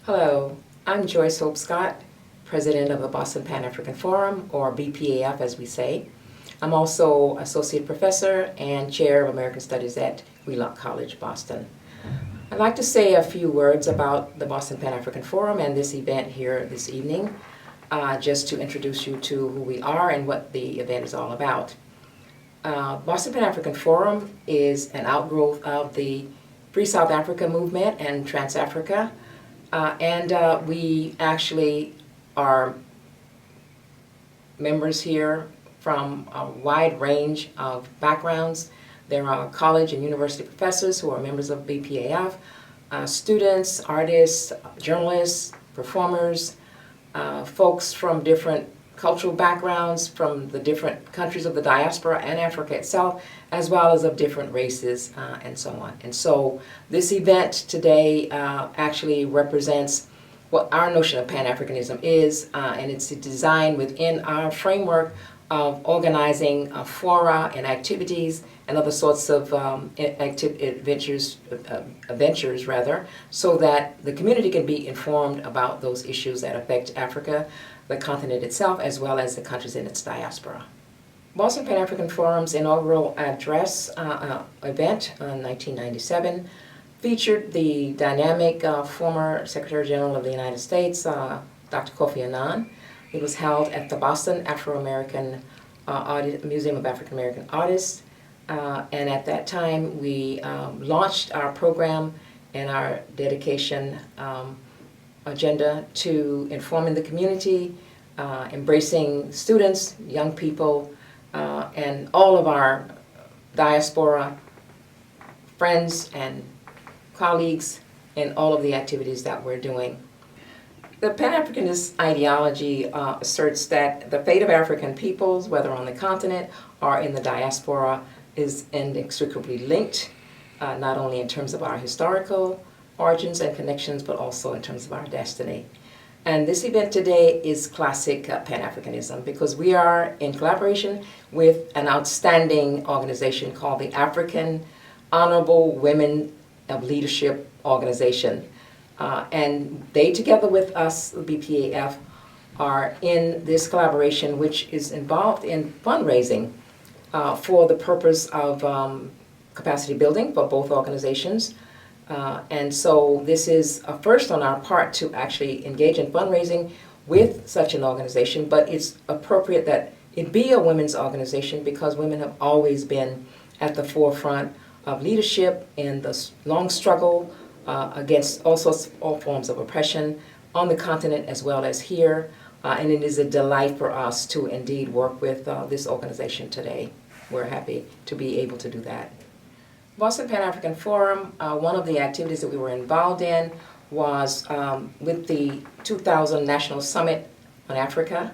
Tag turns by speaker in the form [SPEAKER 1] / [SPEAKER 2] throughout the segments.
[SPEAKER 1] Hello, I'm Joyce Hope Scott, President of the Boston Pan-African Forum, or BPAF as we say. I'm also Associate Professor and Chair of American Studies at Wheelock College, Boston. I'd like to say a few words about the Boston Pan-African Forum and this event here this evening, just to introduce you to who we are and what the event is all about. Boston Pan-African Forum is an outgrowth of the Free South Africa movement and Trans-Africa. We actually are members here from a wide range of backgrounds. There are college and university professors who are members of BPAF, students, artists, journalists, performers, folks from different cultural backgrounds from the different countries of the diaspora and Africa itself, as well as of different races and so on. And so this event today actually represents what our notion of Pan-Africanism is, and it's designed within our framework of organizing fora and activities and other sorts of ventures, so that the community can be informed about those issues that affect Africa, the continent itself, as well as the countries in its diaspora. Boston Pan-African Forum's inaugural address event in 1997 featured the dynamic former Secretary General of the United States, Dr. Kofi Annan. It was held at the Boston Afro-American Museum of African American Artists, and at that time we launched our program and our dedication agenda to informing the community, embracing students, young people, and all of our diaspora friends and colleagues in all of the activities that we're doing. The Pan-Africanist ideology asserts that the fate of African peoples, whether on the continent or in the diaspora, is inextricably linked, not only in terms of our historical origins and connections, but also in terms of our destiny. And this event today is classic Pan-Africanism, because we are in collaboration with an outstanding organization called the African Honorable Women of Leadership Organization. And they, together with us, the BPAF, are in this collaboration, which is involved in fundraising for the purpose of capacity building for both organizations. And so this is a first on our part to actually engage in fundraising with such an organization, but it's appropriate that it be a women's organization because women have always been at the forefront of leadership in the long struggle against all forms of oppression on the continent as well as here. And it is a delight for us to indeed work with this organization today. We're happy to be able to do that. Boston Pan-African Forum, one of the activities that we were involved in was with the 2000 National Summit on Africa,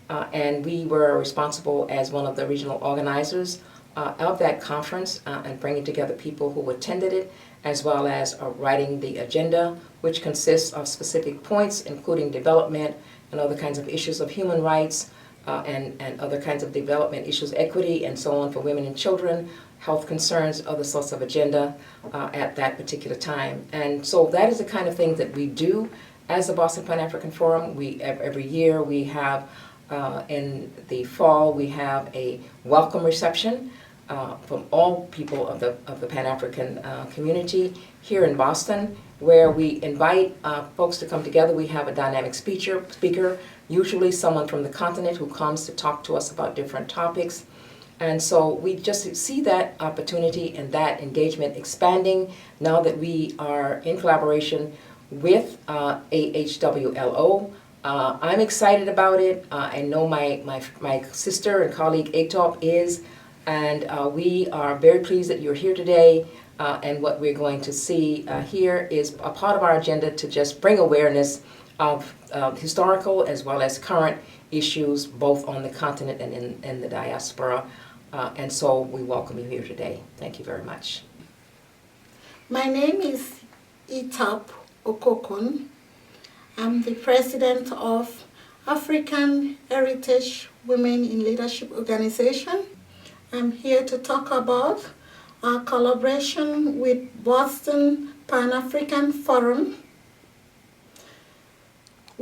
[SPEAKER 1] and we were responsible as one of the regional organizers of that conference and bringing together people who attended it, as well as writing the agenda, which consists of specific points, including development and other kinds of issues of human rights and other kinds of development issues, equity and so on for women and children, health concerns, other sorts of agenda at that particular time. And so that is the kind of thing that we do as the Boston Pan-African Forum. Every year we have, in the fall, we have a welcome reception from all people of the Pan-African community here in Boston, where we invite folks to come together. We have a dynamic speaker, usually someone from the continent who comes to talk to us about different topics. And so we just see that opportunity and that engagement expanding now that we are in collaboration with AHWLO. I'm excited about it. I know my sister and colleague Atop is, and we are very pleased that you're here today. And what we're going to see here is a part of our agenda to just bring awareness of historical as well as current issues, both on the continent and in the diaspora. And so we welcome you here today. Thank you very much.
[SPEAKER 2] My name is Itap Okokun. I'm the president of African Heritage Women in Leadership Organization. I'm here to talk about our collaboration with Boston Pan-African Forum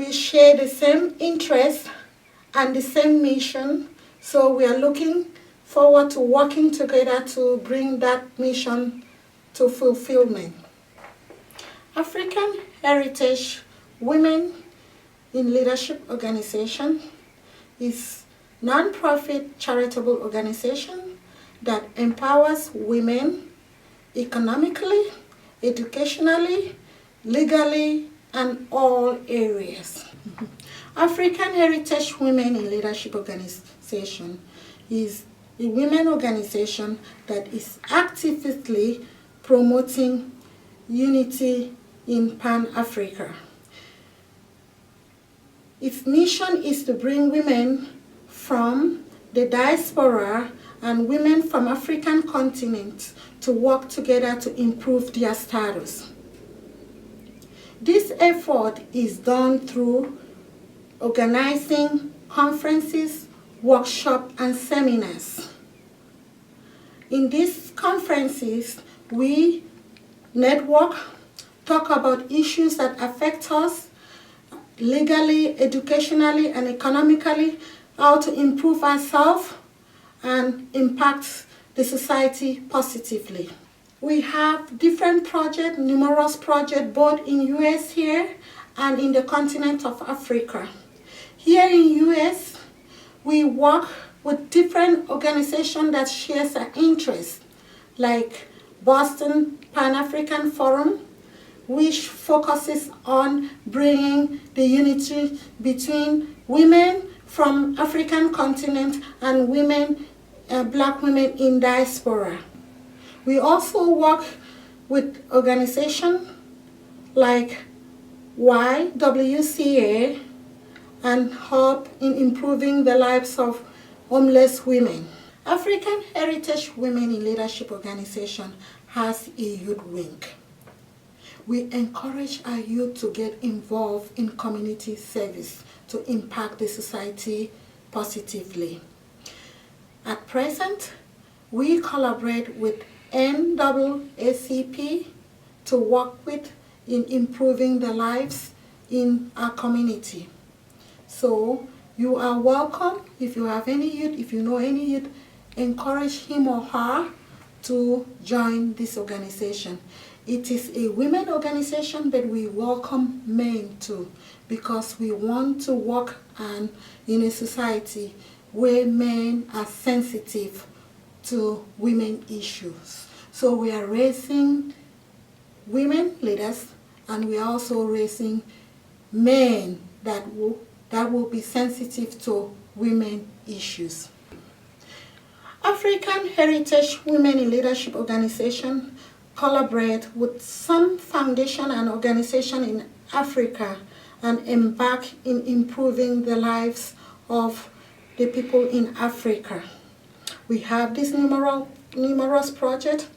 [SPEAKER 2] We share the same interests and the same mission, so we are looking forward to working together to bring that mission to fulfillment. African Heritage Women in Leadership Organization is a non-profit charitable organization that empowers women economically, educationally, legally, and all areas. African Heritage Women in Leadership Organization is a women organization that is actively promoting unity in Pan-Africa. Its mission is to bring women from the diaspora and women from African continents to work together to improve their status. This effort is done through organizing conferences, workshops, and seminars. In these conferences, we network, talk about issues that affect us legally, educationally, and economically, how to improve ourselves and impact the society positively. We have different projects, numerous projects, both in US here and in the continent of Africa. Here in US, we work with different organizations that share our interests, like Boston Pan-African Forum, which focuses on bringing the unity between women from African continent and women, black women in diaspora. We also work with organizations like YWCA and help in improving the lives of homeless women. African Heritage Women in Leadership Organization has a youth wing. We encourage our youth to get involved in community service to impact the society positively. At present, we collaborate with NAACP to work with in improving the lives in our community. So you are welcome. If you have any youth, if you know any youth, encourage him or her to join this organization. It is a women organization, but we welcome men too, because we want to work in a society where men are sensitive to women issues. So we are raising women leaders, and we are also raising men that will be sensitive to women issues. African Heritage Women in Leadership Organization collaborate with some foundation and organization in Africa and embark in improving the lives of the people in Africa. We have this numerous projects.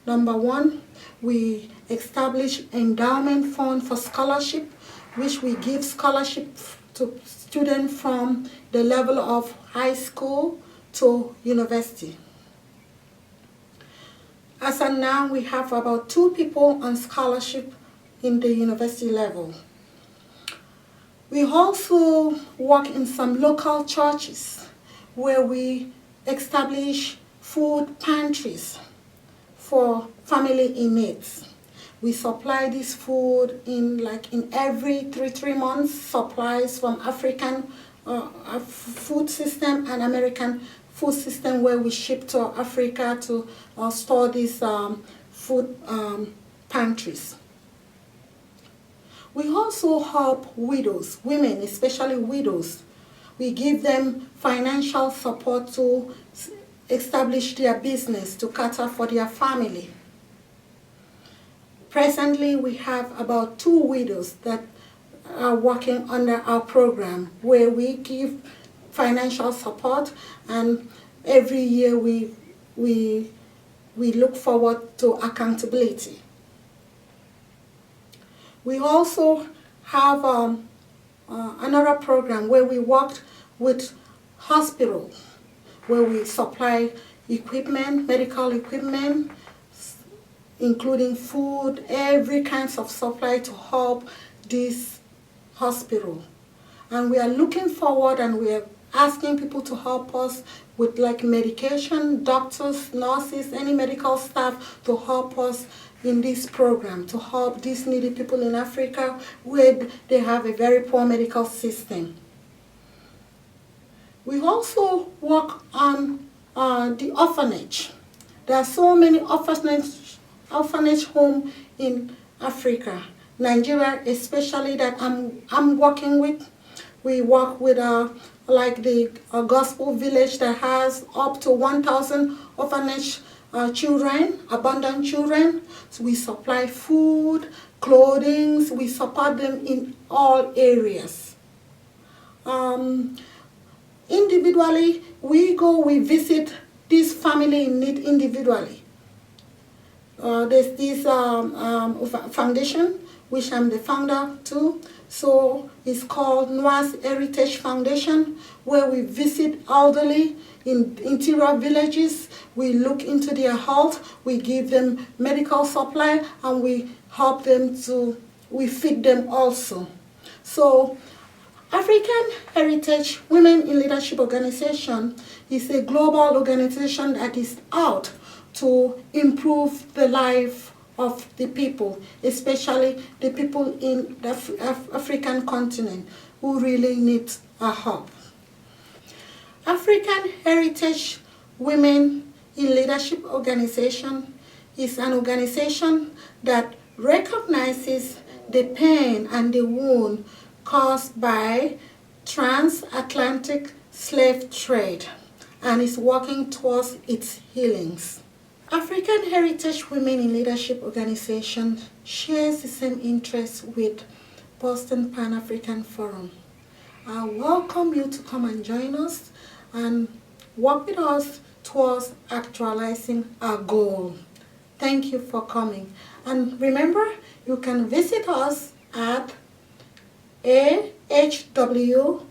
[SPEAKER 2] Number one, we establish endowment fund for scholarship, which we give scholarship to students from the level of high school to university. As of now, we have about 2 people on scholarship in the university level. We also work in some local churches where we establish food pantries for family in need. We supply this food in every three months, supplies from African food system and American food system, where we ship to Africa to store these food pantries. We also help widows, women, especially widows. We give them financial support to establish their business, to cater for their family. Presently, we have about 2 widows that are working under our program, where we give financial support, and every year we look forward to accountability. We also have another program where we worked with hospitals, where we supply equipment, medical equipment, including food, every kind of supply to help this hospital And we are looking forward, and we are asking people to help us with like medication, doctors, nurses, any medical staff to help us in this program, to help these needy people in Africa where they have a very poor medical system. We also work on the orphanage. There are so many orphanage homes in Africa, Nigeria especially, that I'm working with. We work with like the Gospel Village that has up to 1,000 orphanage children, abandoned children. So we supply food, clothing, we support them in all areas. Individually, we visit this family in need individually. There's this foundation, which I'm the founder too. So it's called Noah's Heritage Foundation, where we visit elderly in interior villages. We look into their health, we give them medical supply, and we help them we feed them also. So African Heritage Women in Leadership Organization is a global organization that is out to improve the life of the people, especially the people in the African continent who really need our help. African Heritage Women in Leadership Organization is an organization that recognizes the pain and the wound caused by transatlantic slave trade and is working towards its healings. African Heritage Women in Leadership Organization shares the same interests with Boston Pan-African Forum. I welcome you to come and join us and work with us towards actualizing our goal. Thank you for coming. And remember, you can visit us at ahwlo.org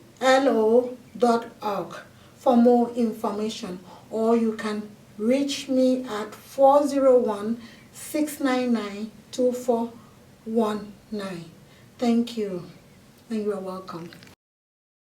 [SPEAKER 2] for more information, or you can reach me at 401-699-2419. Thank you, and you are welcome.